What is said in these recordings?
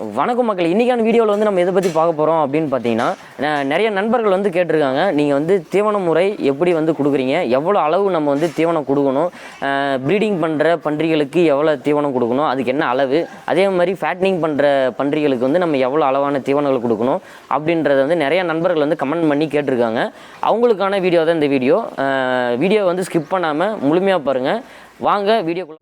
வணக்கம் மக்கள். இன்றைக்கான வீடியோவில் வந்து நம்ம எதை பற்றி பார்க்க போகிறோம் அப்படின்னு பார்த்தீங்கன்னா, நிறைய நண்பர்கள் வந்து கேட்டிருக்காங்க, நீங்கள் வந்து தீவன முறை எப்படி வந்து கொடுக்குறீங்க, எவ்வளோ அளவு நம்ம வந்து தீவனம் கொடுக்கணும், ப்ரீடிங் பண்ணுற பன்றிகளுக்கு எவ்வளோ தீவனம் கொடுக்கணும், அதுக்கு என்ன அளவு, அதே மாதிரி ஃபேட்னிங் பண்ணுற பன்றிகளுக்கு வந்து நம்ம எவ்வளோ அளவான தீவனங்கள் கொடுக்கணும் அப்படின்றத வந்து நிறைய நண்பர்கள் வந்து கமெண்ட் பண்ணி கேட்டிருக்காங்க. அவங்களுக்கான வீடியோ தான் இந்த வீடியோ வந்து ஸ்கிப் பண்ணாமல் முழுமையாக பாருங்கள். வாங்க வீடியோக்குள்ள.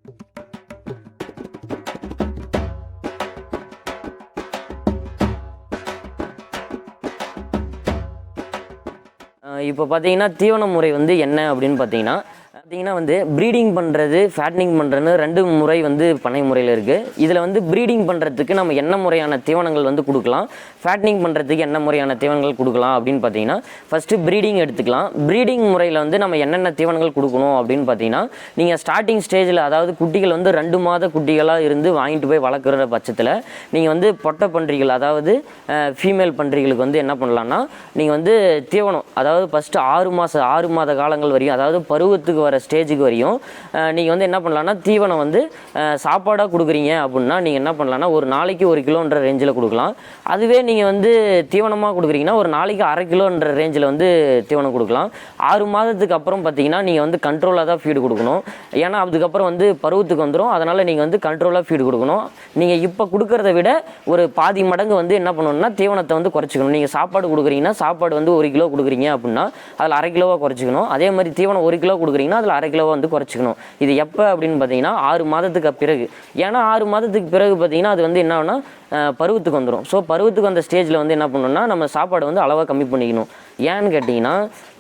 இப்போ பார்த்தீங்கன்னா தீவன முறை வந்து என்ன அப்படின்னு பார்த்தீங்கன்னா வந்து ப்ரீடிங் பண்ணுறது, ஃபேட்னிங் பண்ணுறதுன்னு ரெண்டு முறை வந்து பண்ணை முறையில் இருக்குது. இதில் வந்து ப்ரீடிங் பண்ணுறதுக்கு நம்ம என்ன முறையான தீவனங்கள் வந்து கொடுக்கலாம், ஃபேட்னிங் பண்ணுறதுக்கு என்ன முறையான தீவனங்கள் கொடுக்கலாம் அப்படின்னு பார்த்தீங்கன்னா, ஃபஸ்ட்டு ப்ரீடிங் எடுத்துக்கலாம். ப்ரீடிங் முறையில் வந்து நம்ம என்னென்ன தீவனங்கள் கொடுக்கணும் அப்படின்னு பார்த்தீங்கன்னா, நீங்கள் ஸ்டார்டிங் ஸ்டேஜில், அதாவது குட்டிகள் வந்து 2 மாத குட்டிகளாக இருந்து வாங்கிட்டு போய் வளர்க்குற பட்சத்தில் நீங்கள் வந்து பொட்டை பன்றிகள், அதாவது ஃபீமேல் பன்றிகளுக்கு வந்து என்ன பண்ணலான்னா, நீங்கள் வந்து தீவனம், அதாவது ஃபஸ்ட்டு 6 மாத காலங்கள் வரையும், அதாவது பருவத்துக்கு வர ஸ்டேஜுக்கு வரையும் நீங்கள் வந்து என்ன பண்ணலான்னா, தீவனம் வந்து சாப்பாடாக கொடுக்குறீங்க அப்படின்னா நீங்கள் என்ன பண்ணலான்னா, ஒரு நாளைக்கு 1 கிலோன்ற ரேஞ்சில் கொடுக்கலாம். அதுவே நீங்கள் வந்து தீவனமாக கொடுக்குறீங்கன்னா ஒரு நாளைக்கு 1/2 கிலோன்ற ரேஞ்சில் வந்து தீவனம் கொடுக்கலாம். 6 மாதத்துக்கு அப்புறம் பார்த்தீங்கன்னா நீங்கள் வந்து கண்ட்ரோலாக தான் ஃபீடு கொடுக்கணும். ஏன்னா அதுக்கப்புறம் வந்து பருவத்துக்கு வந்துடும். அதனால் நீங்கள் வந்து கண்ட்ரோலாக ஃபீடு கொடுக்கணும். நீங்கள் இப்போ கொடுக்குறத விட ஒரு பாதி மடங்கு வந்து என்ன பண்ணணும்னா, தீவனத்தை வந்து குறைச்சிக்கணும். நீங்கள் சாப்பாடு கொடுக்குறீங்கன்னா, சாப்பாடு வந்து 1 கிலோ கொடுக்குறீங்க அப்படின்னா அதில் 1/2 கிலோவாக குறைச்சிக்கணும். அதே மாதிரி தீவனம் 1 கிலோ கொடுக்குறீங்கன்னா அதில் 1/2 கிலோவை வந்து குறைச்சிக்கணும். இது எப்போ அப்படின்னு பார்த்தீங்கன்னா 6 மாதத்துக்கு பிறகு. ஏன்னா 6 மாதத்துக்கு பிறகு பார்த்தீங்கன்னா அது வந்து என்ன ஆகுனா பருவத்துக்கு வந்துடும். ஸோ பருவத்துக்கு வந்த ஸ்டேஜில் வந்து என்ன பண்ணணும்னா, நம்ம சாப்பாடு வந்து அளவாக கம்மி பண்ணிக்கணும். ஏன்னு கேட்டிங்கன்னா,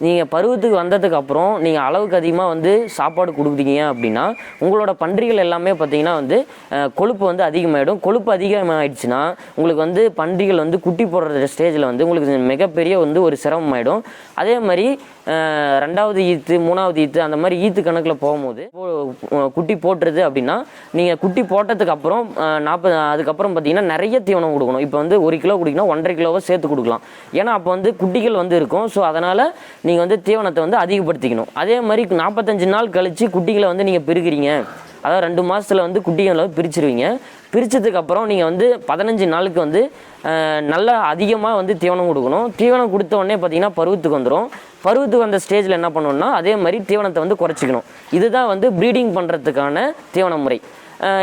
நீங்கள் பருவத்துக்கு வந்ததுக்கு அப்புறம் நீங்கள் அளவுக்கு அதிகமாக வந்து சாப்பாடு கொடுக்குறீங்க அப்படின்னா உங்களோட பன்றிகள் எல்லாமே பார்த்தீங்கன்னா வந்து கொழுப்பு வந்து அதிகமாகிடும். கொழுப்பு அதிகமாகிடுச்சுன்னா உங்களுக்கு வந்து பன்றிகள் வந்து குட்டி போடுற ஸ்டேஜில் வந்து உங்களுக்கு மிகப்பெரிய வந்து ஒரு சிரமமாயிடும். அதே மாதிரி 2வது ஈத்து, 3வது ஈத்து, அந்த மாதிரி ஈத்து கணக்கில் போகும்போது குட்டி போட்டுருது அப்படின்னா நீங்கள் குட்டி போட்டதுக்கு அப்புறம் அதுக்கப்புறம் பார்த்தீங்கன்னா நிறைய தீவனம் கொடுக்கணும். இப்போ வந்து 1 கிலோ குடிக்கணும், 1.5 கிலோவை சேர்த்து கொடுக்கலாம். ஏன்னா அப்போ வந்து குட்டிகள் வந்து இருக்கும். ஸோ அதனால் நீங்கள் வந்து தீவனத்தை வந்து அதிகப்படுத்திக்கணும். அதே மாதிரி 45 நாள் கழித்து குட்டிகளை வந்து நீங்கள் பிரிக்கிறீங்க, அதாவது 2 மாதத்தில் வந்து குட்டிகளை பிரிச்சுருவீங்க. பிரித்ததுக்கப்புறம் நீங்கள் வந்து 15 நாளுக்கு வந்து நல்லா அதிகமாக வந்து தீவனம் கொடுக்கணும். தீவனம் கொடுத்த உடனே பார்த்தீங்கன்னா பருவத்துக்கு வந்துடும். பருவத்துக்கு வந்த ஸ்டேஜில் என்ன பண்ணணும்னா, அதே மாதிரி தீவனத்தை வந்து குறைச்சிக்கணும். இதுதான் வந்து ப்ரீடிங் பண்ணுறதுக்கான தீவன முறை.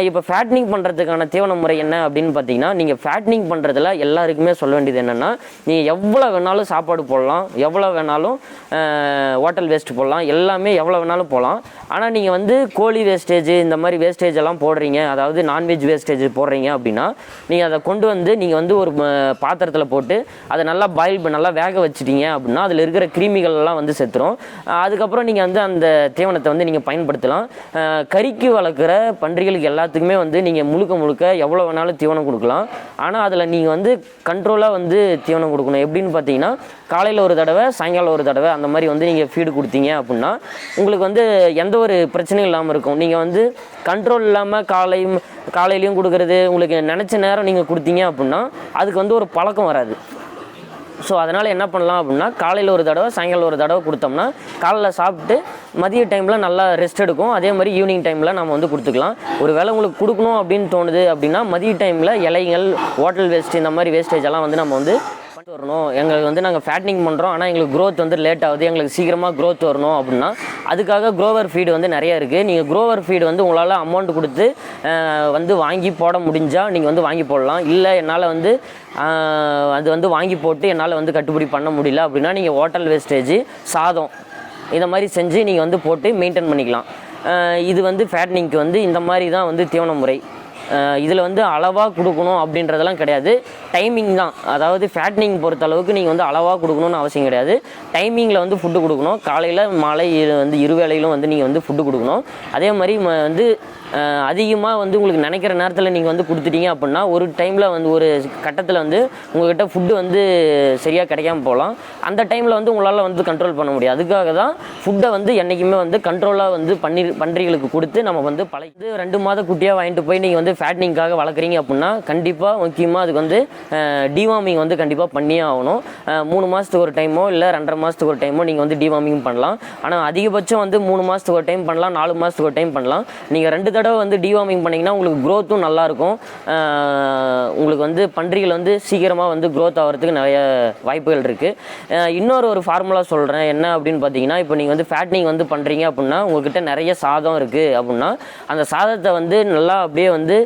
இப்போ ஃபேட்னிங் பண்ணுறதுக்கான தீவன முறை என்ன அப்படின்னு பார்த்தீங்கன்னா, நீங்கள் ஃபேட்னிங் பண்ணுறதுல எல்லாருக்குமே சொல்ல வேண்டியது என்னென்னா, நீங்கள் எவ்வளோ வேணாலும் சாப்பாடு போடலாம், எவ்வளோ வேணாலும் ஹோட்டல் வேஸ்ட் போடலாம், எல்லாமே எவ்வளோ வேணாலும் போகலாம். ஆனால் நீங்கள் வந்து கோழி வேஸ்டேஜ், இந்த மாதிரி வேஸ்டேஜ் எல்லாம் போடுறீங்க, அதாவது நான்வெஜ் வேஸ்டேஜ் போடுறீங்க அப்படின்னா நீங்கள் அதை கொண்டு வந்து நீங்கள் வந்து ஒரு பாத்திரத்தில் போட்டு அதை நல்லா நல்லா வேக வச்சுட்டீங்க அப்படின்னா அதில் இருக்கிற கிருமிகள்லாம் வந்து செத்துரும். அதுக்கப்புறம் நீங்கள் வந்து அந்த தீவனத்தை வந்து நீங்கள் பயன்படுத்தலாம். கறிக்கு வளர்க்குற பன்றிகளுக்கு எல்லாத்துக்குமே வந்து நீங்கள் முழுக்க எவ்வளோ வேணாலும் தீவனம் கொடுக்கலாம். ஆனால் அதில் நீங்கள் வந்து கண்ட்ரோலாக வந்து தீவனம் கொடுக்கணும். எப்படின்னு பார்த்தீங்கன்னா, காலையில் ஒரு தடவை, சாயங்காலம் ஒரு தடவை, அந்த மாதிரி வந்து நீங்கள் ஃபீடு கொடுத்தீங்க அப்படின்னா உங்களுக்கு வந்து எந்த ஒரு பிரச்சனையும் இல்லாமல் இருக்கும். நீங்கள் வந்து கண்ட்ரோல் இல்லாமல் காலையிலையும் கொடுக்குறது, உங்களுக்கு நினச்ச நேரம் நீங்கள் கொடுத்தீங்க அப்படின்னா அதுக்கு வந்து ஒரு பழக்கம் வராது. ஸோ அதனால் என்ன பண்ணலாம் அப்படின்னா, காலையில் ஒரு தடவை, சாயங்காலம் ஒரு தடவை கொடுத்தோம்னா காலையில் சாப்பிட்டு மதிய டைமில் நல்லா ரெஸ்ட் எடுக்கும். அதே மாதிரி ஈவினிங் டைமில் நம்ம வந்து கொடுத்துக்கலாம். ஒரு வேளை உங்களுக்கு கொடுக்கணும் அப்படின்னு தோணுது அப்படின்னா மதிய டைமில் இலைகள், ஹோட்டல் வேஸ்ட், இந்த மாதிரி வேஸ்டேஜ் எல்லாம் வந்து நம்ம வந்து பண்ணிட்டு வரணும். எங்களுக்கு வந்து நாங்கள் ஃபேட்னிங் பண்ணுறோம், ஆனால் எங்களுக்கு க்ரோத் வந்து லேட் ஆகுது, எங்களுக்கு சீக்கிரமாக க்ரோத் வரணும் அப்படின்னா அதுக்காக க்ரோவர் ஃபீடு வந்து நிறையா இருக்குது. நீங்கள் க்ரோவர் ஃபீடு வந்து உங்களால் அமௌண்ட் கொடுத்து வந்து வாங்கி போட முடிஞ்சால் நீங்கள் வந்து வாங்கி போடலாம். இல்லை என்னால் வந்து அது வந்து வாங்கி போட்டு என்னால் வந்து கட்டுப்படி பண்ண முடியல அப்படின்னா நீங்கள் ஹோட்டல் வேஸ்டேஜ், சாதம், இந்த மாதிரி செஞ்சு நீங்கள் வந்து போட்டு மெயின்டைன் பண்ணிக்கலாம். இது வந்து ஃபேட்னிங்க்கு வந்து இந்த மாதிரி தான் வந்து தீவன முறை. இதில் வந்து அளவாக கொடுக்கணும் அப்படின்றதெல்லாம் கிடையாது, டைமிங் தான். அதாவது ஃபேட்னிங் பொறுத்த அளவுக்கு நீங்கள் வந்து அளவாக கொடுக்கணும்னு அவசியம் கிடையாது. டைமிங்கில் வந்து ஃபுட்டு கொடுக்கணும். காலையில், மாலை வந்து இருவேளையிலும் வந்து நீங்கள் வந்து ஃபுட்டு கொடுக்கணும். அதே மாதிரி வந்து அதிகமாக வந்து உங்களுக்கு நினைக்கிற நேரத்தில் நீங்கள் வந்து கொடுத்துட்டீங்க அப்படின்னா ஒரு டைமில் வந்து ஒரு கட்டத்தில் வந்து உங்கள்கிட்ட ஃபுட்டு வந்து சரியாக கிடைக்காம போகலாம். அந்த டைமில் வந்து உங்களால் வந்து கண்ட்ரோல் பண்ண முடியாது. அதுக்காக தான் ஃபுட்டை வந்து என்றைக்குமே வந்து கண்ட்ரோலாக வந்து பன்றிகளுக்கு கொடுத்து நம்ம வந்து பழைய 2 மாத குட்டியாக வாங்கிட்டு போய் நீங்கள் வந்து ஃபேட்னிங்காக வளர்க்குறீங்க அப்படின்னா கண்டிப்பாக முக்கியமாக அதுக்கு வந்து டிவார்மிங் வந்து கண்டிப்பாக பண்ணியே ஆகணும். 3 மாதத்துக்கு ஒரு டைமோ இல்லை 2.5 மாதத்துக்கு ஒரு டைமோ நீங்கள் வந்து டிவார்மிங் பண்ணலாம். ஆனால் அதிகபட்சம் வந்து 3 மாதத்துக்கு ஒரு டைம் பண்ணலாம், 4 மாதத்துக்கு ஒரு டைம் பண்ணலாம். நீங்கள் 2 தடவை வந்து டிவார்மிங் பண்ணிங்கன்னா உங்களுக்கு க்ரோத்தும் நல்லாயிருக்கும். உங்களுக்கு வந்து பன்றிகள் வந்து சீக்கிரமாக வந்து க்ரோத் ஆகிறதுக்கு நிறைய வாய்ப்புகள் இருக்குது. இன்னொரு ஃபார்முலா சொல்கிறேன், என்ன அப்படின்னு பார்த்தீங்கன்னா, இப்போ நீங்கள் வந்து ஃபேட்னிங் வந்து பண்ணுறீங்க அப்படின்னா உங்கள்கிட்ட நிறைய சாதம் இருக்குது அப்படின்னா அந்த சாதத்தை வந்து நல்லா அப்படியே வந்து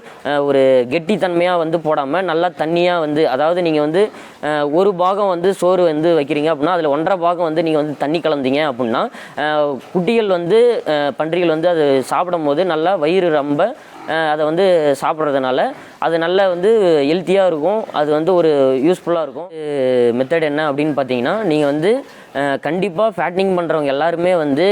ஒரு கெட்டித்தன்மையாக வந்து போடாமல் நல்லா தண்ணியாக வந்து, அதாவது நீங்கள் வந்து ஒரு பாகம் வந்து சோறு வந்து வைக்கிறீங்க அப்படின்னா அதில் 1.5 பாகம் வந்து நீங்கள் வந்து தண்ணி கலந்தீங்க அப்படின்னா குட்டிகள் வந்து பன்றிகள் வந்து அது சாப்பிடும் போது நல்லா வயிறு ரொம்ப அதை வந்து சாப்பிட்றதுனால அது நல்லா வந்து ஹெல்த்தியாக இருக்கும். அது வந்து ஒரு யூஸ்ஃபுல்லாக இருக்கும். மெத்தட் என்ன அப்படின்னு பார்த்தீங்கன்னா, நீங்கள் வந்து கண்டிப்பாக ஃபேட்னிங் பண்ணுறவங்க எல்லாருமே வந்து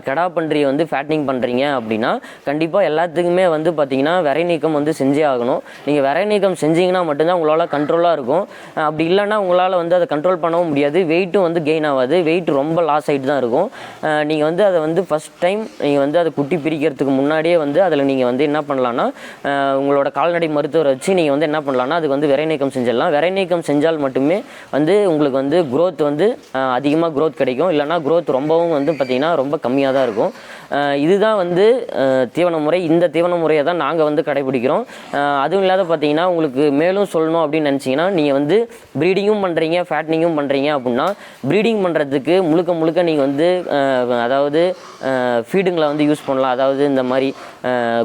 கெடா பன்றியை வந்து ஃபேட்னிங் பண்ணுறீங்க அப்படின்னா கண்டிப்பாக எல்லாத்துக்குமே வந்து பார்த்தீங்கன்னா விரை நீக்கம் வந்து செஞ்சே ஆகணும். நீங்கள் விரை நீக்கம் செஞ்சீங்கன்னா மட்டும்தான் உங்களால் கண்ட்ரோலாக இருக்கும். அப்படி இல்லைன்னா உங்களால் வந்து அதை கண்ட்ரோல் பண்ணவும் முடியாது. வெயிட்டும் வந்து கெயின் ஆகாது, வெயிட் ரொம்ப லாஸ் ஆகிட்டு தான் இருக்கும். நீங்கள் வந்து அதை வந்து ஃபஸ்ட் டைம் நீங்கள் வந்து அதை குட்டி பிரிக்கிறதுக்கு முன்னாடியே வந்து அதில் நீங்கள் வந்து என்ன பண்ணலான்னா, உங்களோட கால்நடை மருத்துவரை வச்சு நீங்கள் வந்து என்ன பண்ணலான்னா அதுக்கு வந்து விரை நீக்கம் செஞ்சிடலாம். விரை நீக்கம் செஞ்சால் மட்டுமே வந்து உங்களுக்கு வந்து க்ரோத் வந்து அதிகமாக க்ரோத் கிடைக்கும். இல்லைனா க்ரோத் ரொம்பவும் வந்து பார்த்திங்கன்னா ரொம்ப கம்மியாக தான் இருக்கும். இதுதான் வந்து தீவன முறை. இந்த தீவன முறையை தான் நாங்கள் வந்து கடைபிடிக்கிறோம். அதுவும் இல்லாத பார்த்தீங்கன்னா உங்களுக்கு மேலும் சொல்லணும் அப்படின்னு நினச்சிங்கன்னா, நீங்கள் வந்து ப்ரீடிங்கும் பண்ணுறீங்க ஃபேட்னிங்கும் பண்ணுறீங்க அப்படின்னா ப்ரீடிங் பண்ணுறதுக்கு முழுக்க நீங்கள் வந்து அதாவது ஃபீடுங்களை வந்து யூஸ் பண்ணலாம். அதாவது இந்த மாதிரி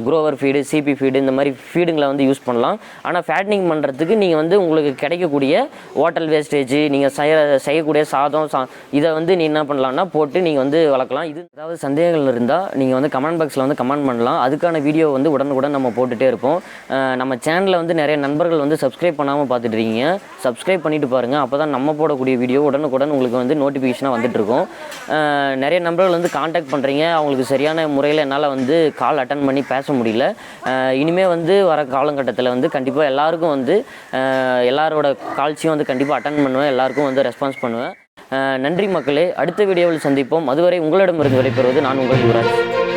குரோவர் ஃபீடு, சிபி ஃபீடு, இந்த மாதிரி ஃபீடுங்களை வந்து யூஸ் பண்ணலாம். ஆனால் ஃபேட்னிங் பண்ணுறதுக்கு நீங்கள் வந்து உங்களுக்கு கிடைக்கக்கூடிய ஹோட்டல் வேஸ்டேஜ், நீங்கள் செய்யக்கூடிய சாதம் இதை வந்து நீ என்ன பண்ணலான்னா போட்டு நீங்கள் வந்து வளர்க்கலாம். இது ஏதாவது சந்தேகங்கள் இருந்தால் நீங்கள் வந்து கமெண்ட் பாக்ஸில் வந்து கமெண்ட் பண்ணலாம். அதுக்கான வீடியோ வந்து உடனுக்குடன் நம்ம போட்டுகிட்டே இருப்போம். நம்ம சேனலில் வந்து நிறைய நண்பர்கள் வந்து சப்ஸ்கிரைப் பண்ணாமல் பார்த்துட்டு இருக்கீங்க. சப்ஸ்கிரைப் பண்ணிவிட்டு பாருங்கள். அப்போ தான் நம்ம போடக்கூடிய வீடியோ உடனுக்குடன் உங்களுக்கு வந்து நோட்டிஃபிகேஷனாக வந்துட்டுருக்கும். நிறைய நண்பர்கள் வந்து காண்டாக்ட் பண்ணுறீங்க, அவங்களுக்கு சரியான முறையில் என்னால் வந்து கால் அட்டன் பண்ணி பேச முடியல. இனிமேல் வந்து வர காலகட்டத்தில் வந்து கண்டிப்பாக எல்லாருக்கும் வந்து எல்லாரோட கால்ஸையும் வந்து கண்டிப்பாக அட்டன் பண்ணுவேன், எல்லாருக்கும் வந்து ரெஸ்பான்ஸ் பண்ணுவேன். நன்றி மக்களே, அடுத்த வீடியோவில் சந்திப்போம். அதுவரை உங்களிடமிருந்து விடைபெறுவது நான் உங்கள் யுவராஜ்.